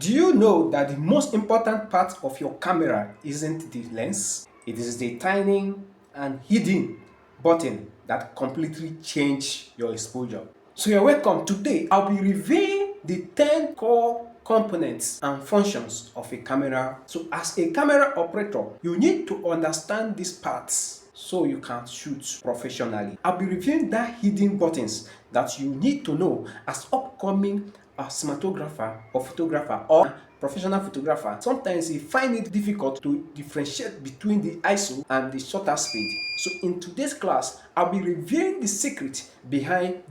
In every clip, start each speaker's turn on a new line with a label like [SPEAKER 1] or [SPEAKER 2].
[SPEAKER 1] Do you know that the most important part of your camera isn't the lens? It is the tiny and hidden button that completely change your exposure. So you're welcome. Today, I'll be reviewing the 10 core components and functions of a camera. So as a camera operator, you need to understand these parts so you can shoot professionally. I'll be reviewing that hidden buttons that you need to know as upcoming cinematographer or photographer or professional photographer. Sometimes you find it difficult to differentiate between the ISO and the shutter speed. So in today's class, I'll be revealing the secret behind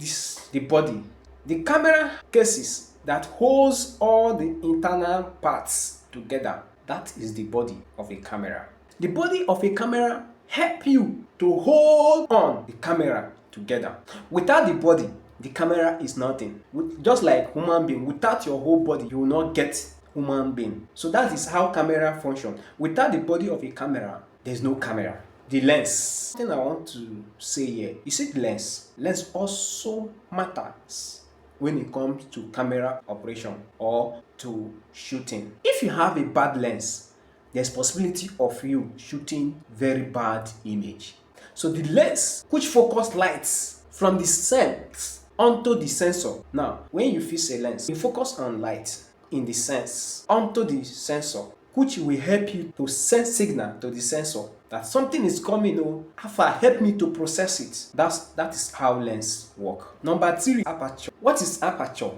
[SPEAKER 1] the body. The camera cases that holds all the internal parts together. That is the body of a camera. The body of a camera help you to hold on the camera together. Without the body, the camera is nothing. Just like human being, without your whole body, you will not get human being. So that is how camera function. Without the body of a camera, there's no camera. The lens. Something I want to say here. You see the lens. Lens also matters when it comes to camera operation or to shooting. If you have a bad lens, there's possibility of you shooting very bad image. So the lens which focus lights from the sense onto the sensor. Now, when you fix a lens, you focus on light in the sense onto the sensor, which will help you to send signal to the sensor that something is coming. Alpha, help me to process it. That is how lens work. Number 3, aperture. What is aperture?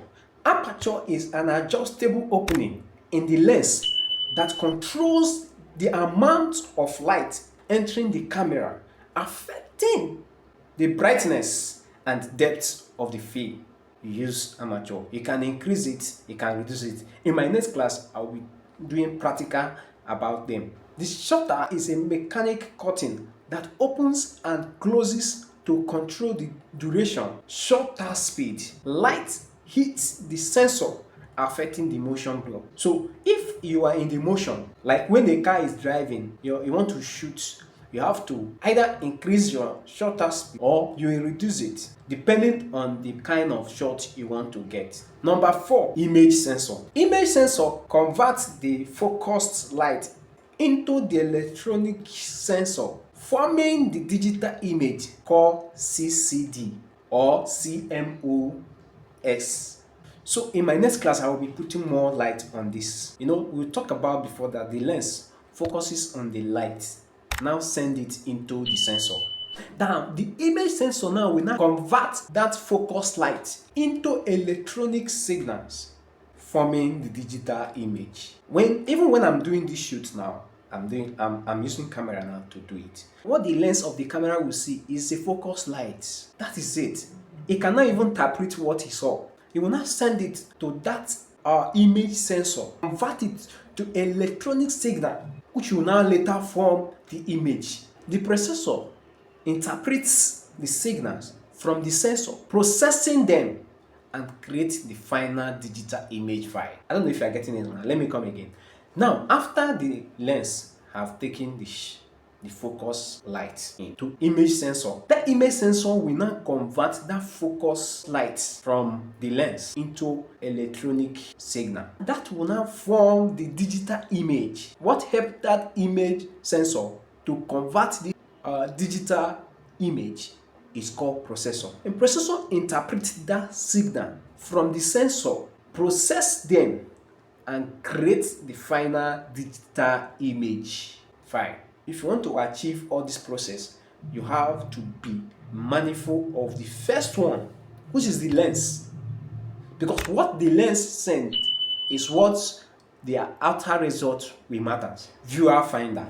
[SPEAKER 1] Aperture is an adjustable opening in the lens that controls the amount of light entering the camera, affecting the brightness and depth of the field. You use aperture. You can increase it, you can reduce it. In my next class, I'll be doing practical about them. The shutter is a mechanic curtain that opens and closes to control the duration, shutter speed. Light hits the sensor, affecting the motion blur. So if you are in the motion, like when the car is driving, you want to shoot, you have to either increase your shutter speed or you will reduce it depending on the kind of shot you want to get. Number 4, image sensor. Image sensor converts the focused light into the electronic sensor, forming the digital image called CCD or CMOS. So in my next class, I will be putting more light on this. We talked about before that the lens focuses on the light, now send it into the sensor. Now, the image sensor now will now convert that focused light into electronic signals, forming the digital image. Even when I'm doing this shoot now, I'm using camera now to do it. What the lens of the camera will see is a focused light. That is it. It cannot even interpret what he saw. He will now send it to that image sensor, convert it to electronic signal, which will now later form the image. The processor interprets the signals from the sensor, processing them and create the final digital image file. I don't know if you are getting it now. Let me come again. Now, after the lens have taken the focus light into image sensor, that image sensor will now convert that focus light from the lens into electronic signal. That will now form the digital image. What helped that image sensor to convert the digital image is called processor. And processor interprets that signal from the sensor, process them, and create the final digital image file. If you want to achieve all this process, you have to be mindful of the first one, which is the lens. Because what the lens sends is what the outer result will matter. Viewer finder.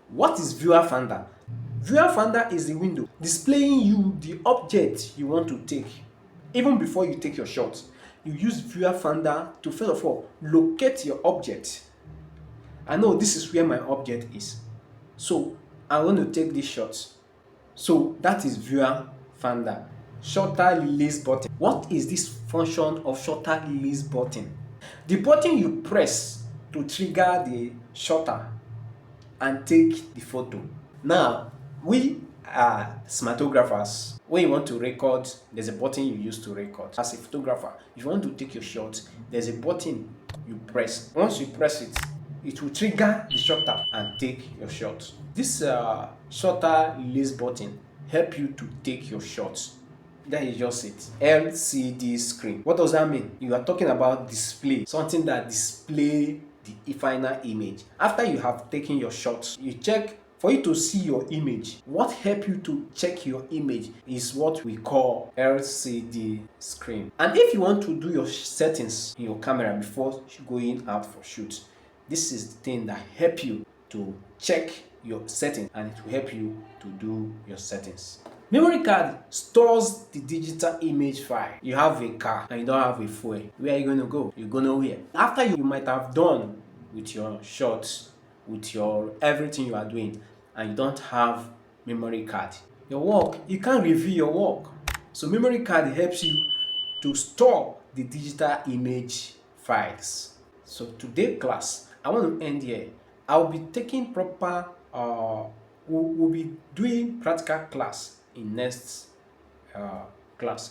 [SPEAKER 1] What is viewer finder? Viewer finder is the window displaying you the object you want to take. Even before you take your shot, you use viewer finder to first of all locate your object. I know this is where my object is, so I want to take this shot. So that is viewer finder. Shutter release button. What is this function of shutter release button? The button you press to trigger the shutter and take the photo. Now, we are cinematographers. When you want to record, there's a button you use to record. As a photographer, if you want to take your shot, there's a button you press. Once you press it, it will trigger the shutter and take your shot. This shutter release button help you to take your shots. That is just it. LCD screen. What does that mean? You are talking about display, something that display the final image. After you have taken your shots, you check for you to see your image. What help you to check your image is what we call LCD screen. And if you want to do your settings in your camera before going out for shoot, this is the thing that help you to check your settings, and it will help you to do your settings. Memory card stores the digital image file. You have a car and you don't have a fuel. Where are you going to go? You go nowhere. After you might have done with your shots, with your everything you are doing, and you don't have memory card, your work, you can't review your work. So memory card helps you to store the digital image files. So today class, I want to end here. I'll be taking proper we'll be doing practical class in next class.